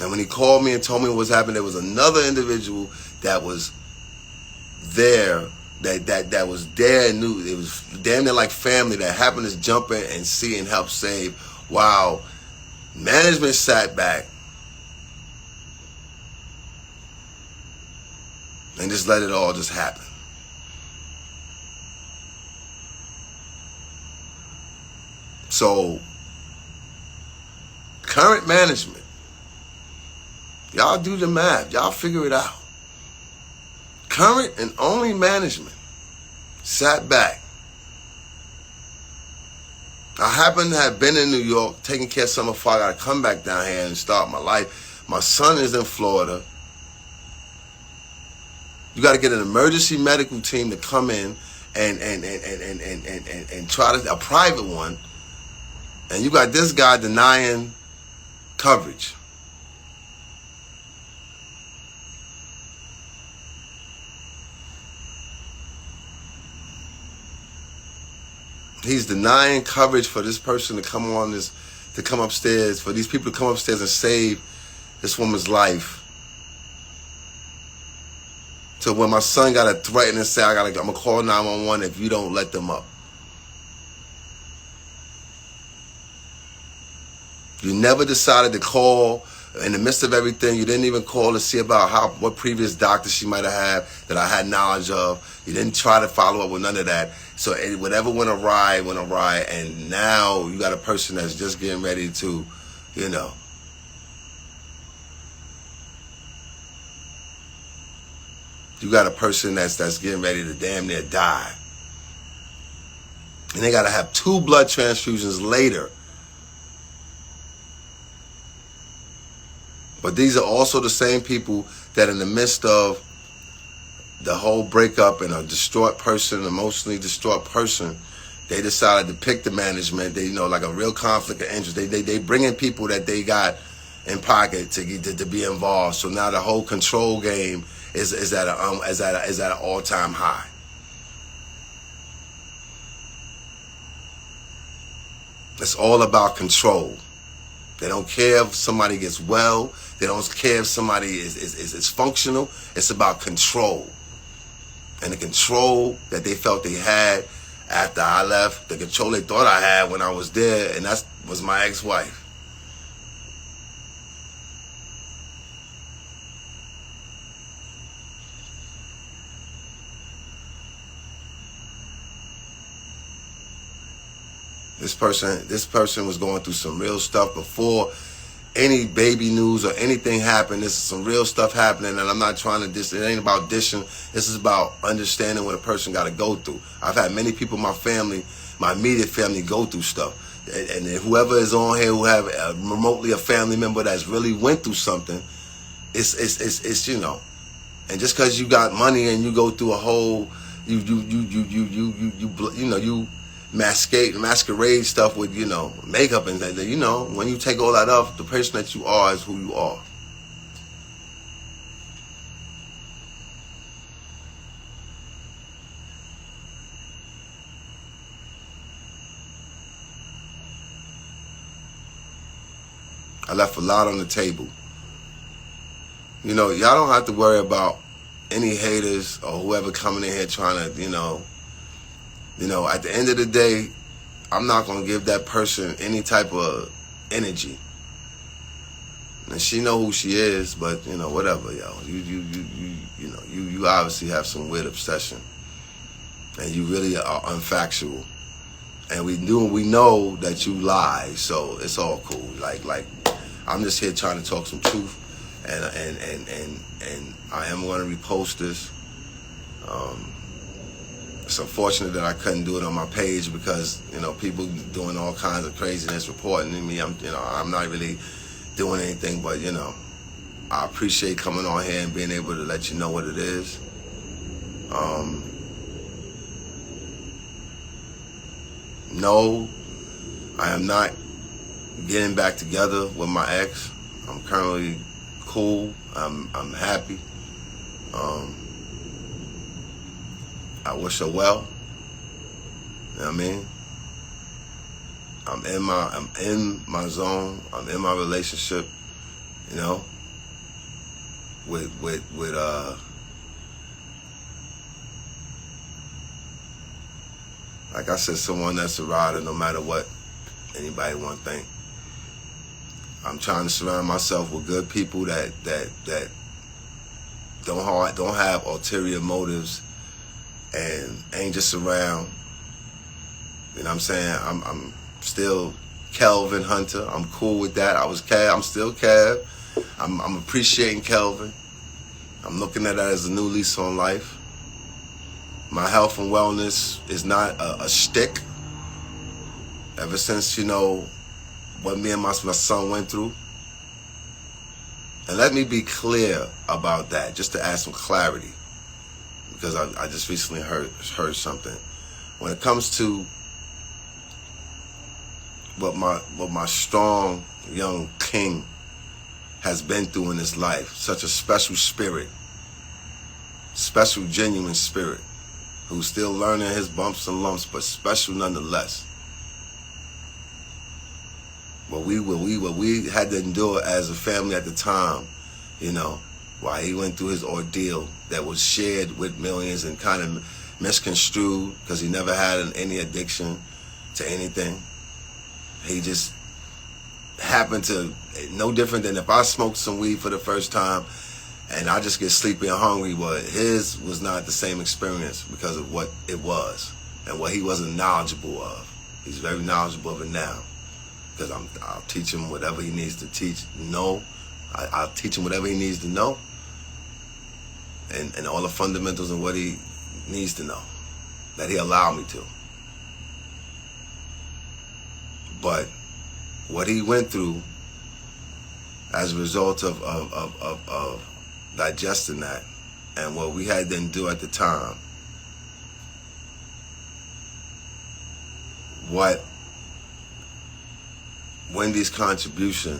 And when he called me and told me what was happening, there was another individual that was there, that was there and knew. It was damn near like family that happened to jump in and see and help save. Wow. Management sat back and just let it all just happen. So, current management, y'all do the math. Y'all figure it out. Current and only management sat back. I happen to have been in New York taking care of something before I got to come back down here and start my life. My son is in Florida. You got to get an emergency medical team to come in and try to, a private one. And you got this guy denying coverage. He's denying coverage for this person to come on this, to come upstairs, for these people to come upstairs and save this woman's life. So when my son got to threaten and say, I'm gonna call 911 if you don't let them up. You never decided to call in the midst of everything. You didn't even call to see about what previous doctor she might have had that I had knowledge of. You didn't try to follow up with none of that. So whatever went awry, and now you got a person that's just getting ready to, you know. You got a person that's getting ready to damn near die. And they got to have 2 blood transfusions later. But these are also the same people that in the midst of the whole breakup and a distraught person, emotionally distraught person, they decided to pick the management. They, you know, like a real conflict of interest. They bring in people that they got in pocket to be involved. So now the whole control game is at an all-time high. It's all about control. They don't care if somebody gets well. They don't care if somebody is functional. It's about control. And the control that they felt they had after I left, the control they thought I had when I was there, and that was my ex-wife. This person was going through some real stuff before any baby news or anything happened. This is some real stuff happening, and I'm not trying to diss. It ain't about dishing. This is about understanding what a person got to go through. I've had many people in my family, my immediate family, go through stuff, and whoever is on here who have remotely a family member that's really went through something, it's you know, and just because you got money and you go through a whole you masquerade stuff with, you know, makeup and that, you know, when you take all that off, the person that you are is who you are. I left a lot on the table. You know, y'all don't have to worry about any haters or whoever coming in here trying to, you know, at the end of the day, I'm not going to give that person any type of energy. And she know who she is, but, you know, whatever, yo. You obviously have some weird obsession. And you really are unfactual. And we know that you lie, so it's all cool. Like I'm just here trying to talk some truth. And I am going to repost this. It's unfortunate that I couldn't do it on my page because, you know, people doing all kinds of craziness, reporting to me. I'm not really doing anything, but, you know, I appreciate coming on here and being able to let you know what it is. No, I am not getting back together with my ex. I'm currently cool. I'm happy. I wish her well. You know what I mean? I'm in my zone. I'm in my relationship. You know, with like I said, someone that's a rider no matter what anybody want to think. I'm trying to surround myself with good people that don't have ulterior motives and ain't just around. You know what I'm saying? I'm still Kelvin Hunter. I'm cool with that. I'm still Kev. I'm appreciating Kelvin. I'm looking at that as a new lease on life. My health and wellness is not a shtick. Ever since, you know, what me and my son went through. And let me be clear about that, just to add some clarity. Because I just recently heard something. When it comes to what my strong young king has been through in his life, such a special spirit, special genuine spirit, who's still learning his bumps and lumps, but special nonetheless. What we had to endure as a family at the time, you know, while he went through his ordeal that was shared with millions and kind of misconstrued because he never had any addiction to anything. He just happened to, no different than if I smoked some weed for the first time and I just get sleepy and hungry, but his was not the same experience because of what it was and what he wasn't knowledgeable of. He's very knowledgeable of it now because I'll teach him whatever he needs to teach. I'll teach him whatever he needs to know and all the fundamentals of what he needs to know that he allowed me to. But what he went through as a result of digesting that and what we had to do at the time, what Wendy's contribution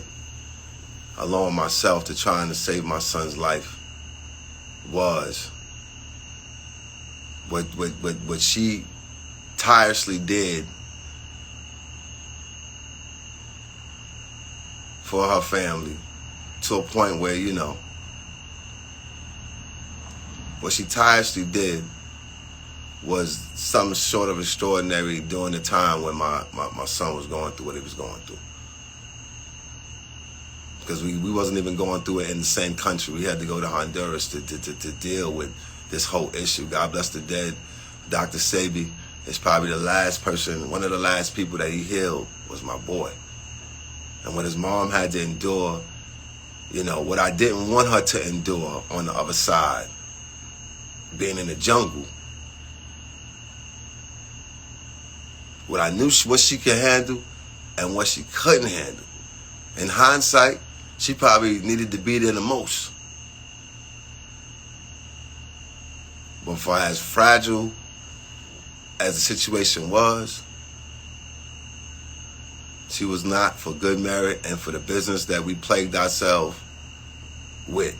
along with myself to trying to save my son's life was, what she tirelessly did for her family to a point where, you know, what she tirelessly did was something short of extraordinary during the time when my son was going through what he was going through. Because we wasn't even going through it in the same country. We had to go to Honduras to deal with this whole issue. God bless the dead. Dr. Sabi is probably the last person, one of the last people that he healed was my boy. And when his mom had to endure, you know, what I didn't want her to endure on the other side, being in the jungle. What I knew what she could handle and what she couldn't handle. In hindsight, she probably needed to be there the most. But for as fragile as the situation was, she was not for good merit and for the business that we plagued ourselves with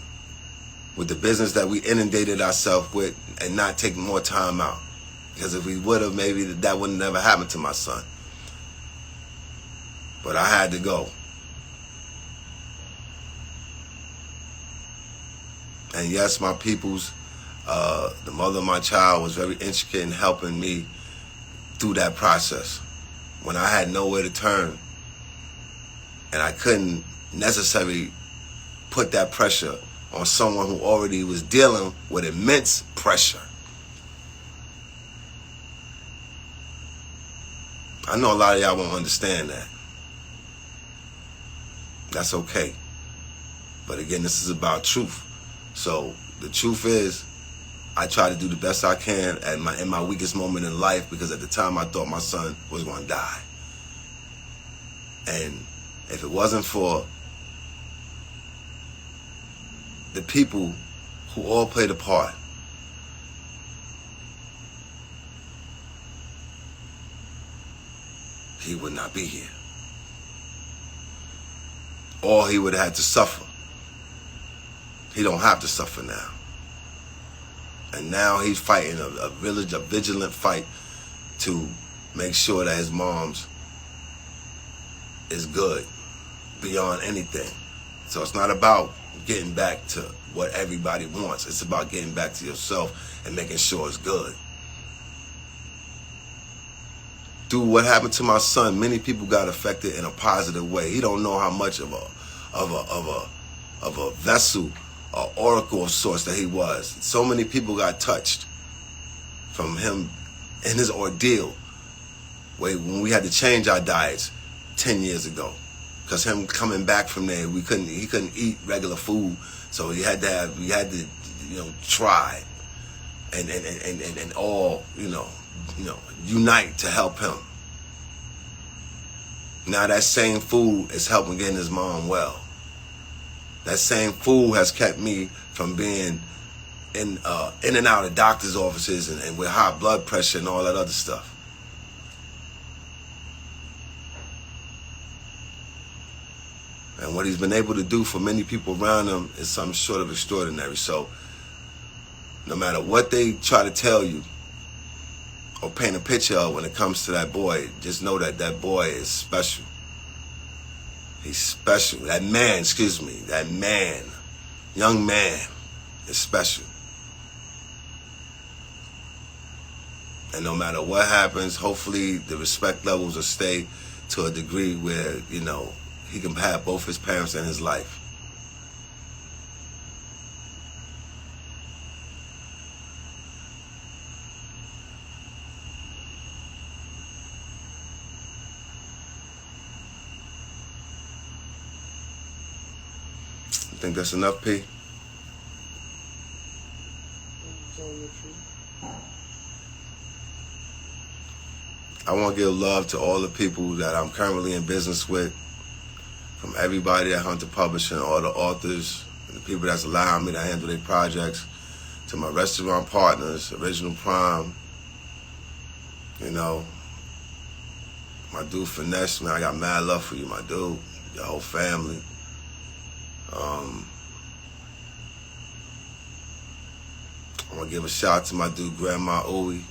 the business that we inundated ourselves with and not taking more time out. Because if we would have, maybe that would have never happened to my son. But I had to go. And yes, my peoples, the mother of my child was very intricate in helping me through that process. When I had nowhere to turn and I couldn't necessarily put that pressure on someone who already was dealing with immense pressure. I know a lot of y'all won't understand that. That's okay. But again, this is about truth. So the truth is, I try to do the best I can in my weakest moment in life, because at the time I thought my son was going to die. And if it wasn't for the people who all played a part, he would not be here. Or he would have had to suffer. He don't have to suffer now. And now he's fighting a vigilant fight to make sure that his mom's is good beyond anything. So it's not about getting back to what everybody wants. It's about getting back to yourself and making sure it's good. Through what happened to my son, many people got affected in a positive way. He don't know how much of a vessel, an oracle of sorts that he was. So many people got touched from him in his ordeal, when we had to change our diets 10 years ago. Because him coming back from there, he couldn't eat regular food, so we had to try and all unite to help him. Now that same food is helping getting his mom well. That same food has kept me from being in and out of doctor's offices and with high blood pressure and all that other stuff. And what he's been able to do for many people around him is something short of extraordinary. So no matter what they try to tell you or paint a picture of when it comes to that boy, just know that that boy is special. He's special. That man, young man is special. And no matter what happens, hopefully the respect levels will stay to a degree where, he can have both his parents in his life. I think that's enough, P. I want to give love to all the people that I'm currently in business with, from everybody at Hunter Publishing, all the authors, and the people that's allowing me to handle their projects, to my restaurant partners, Original Prime, my dude Finesse, man, I got mad love for you, my dude, your whole family. I want to give a shout out to my dude, Grandma Ooey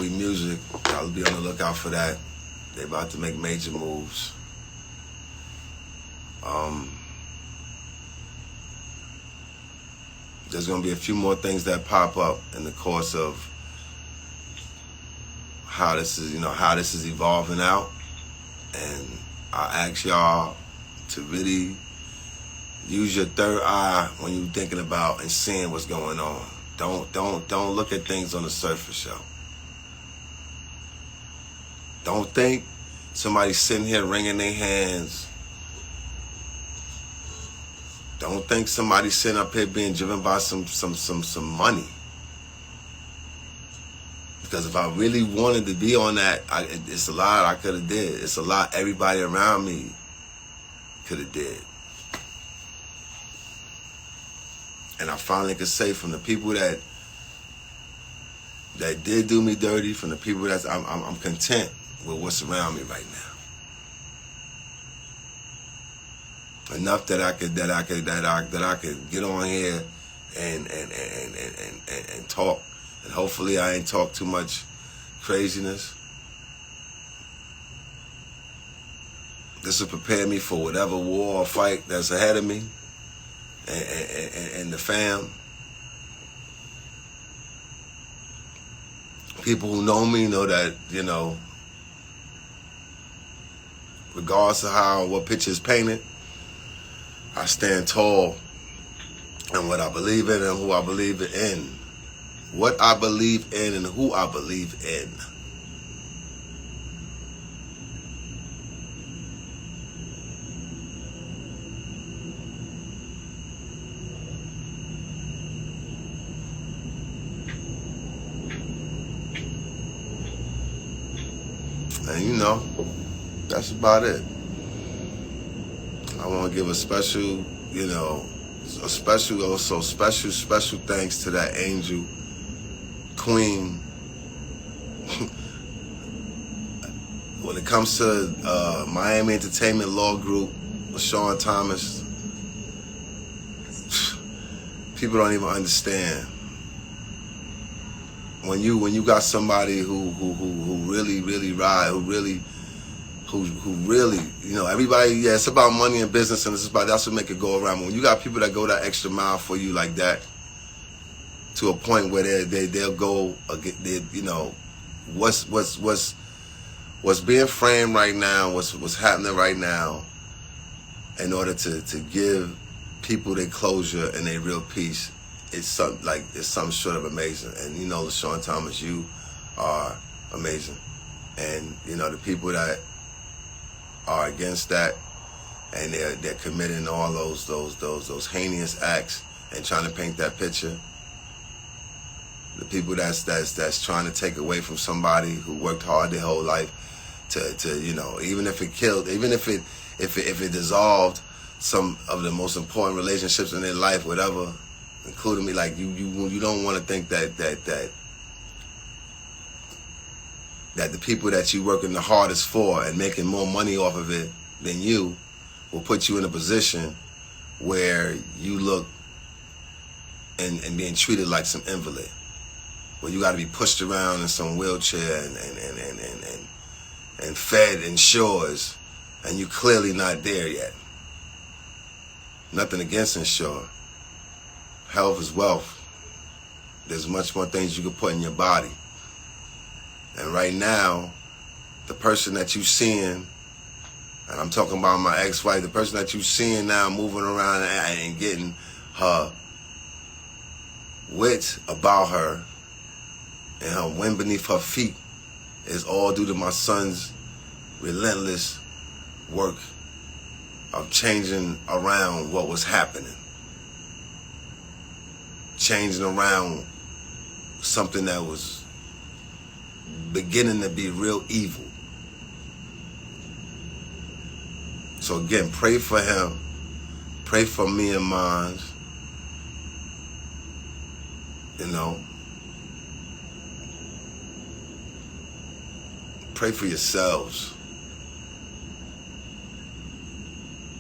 Music. I'll be on the lookout for that. They about to make major moves. There's going to be a few more things that pop up in the course of how this is evolving out. And I ask y'all to really use your third eye when you're thinking about and seeing what's going on. Don't look at things on the surface, yo. Don't think somebody's sitting here wringing their hands. Don't think somebody's sitting up here being driven by some money. Because if I really wanted to be on that, it's a lot I could have did. It's a lot everybody around me could have did. And I finally could say, from the people that did do me dirty, from the people I'm content with what's around me right now. Enough that I could get on here and talk, and hopefully I ain't talk too much craziness. This will prepare me for whatever war or fight that's ahead of me. and the fam. People who know me know that, you know, regardless of what picture is painted, I stand tall in what I believe in and who I believe in. What I believe in and who I believe in. And you know, that's about it. I want to give a special, you know, special thanks to that angel, queen. When it comes to Miami Entertainment Law Group, Sean Thomas, people don't even understand. When you got somebody who really ride, who really, you know, everybody, yeah, it's about money and business, and that's what make it go around. But when you got people that go that extra mile for you like that, to a point where they'll go, you know, what's being framed right now, what's happening right now, in order to give people their closure and their real peace, it's something short of amazing. And you know, LaShawn Thomas, you are amazing. And you know, the people that are against that, and they're committing all those heinous acts and trying to paint that picture. The people that's trying to take away from somebody who worked hard their whole life to you know, even if it killed, even if it dissolved some of the most important relationships in their life, whatever, including me, like you don't want to think that the people that you working the hardest for and making more money off of it than you will put you in a position where you look and being treated like some invalid, where you got to be pushed around in some wheelchair and fed in shores, and you clearly not there yet. Nothing against Insure. Health is wealth. There's much more things you can put in your body. And right now, the person that you seeing, and I'm talking about my ex-wife, the person that you seeing now moving around and getting her wits about her and her wind beneath her feet is all due to my son's relentless work of changing around what was happening. Changing around something that was beginning to be real evil. So again, pray for him. Pray for me and mine. You know. Pray for yourselves.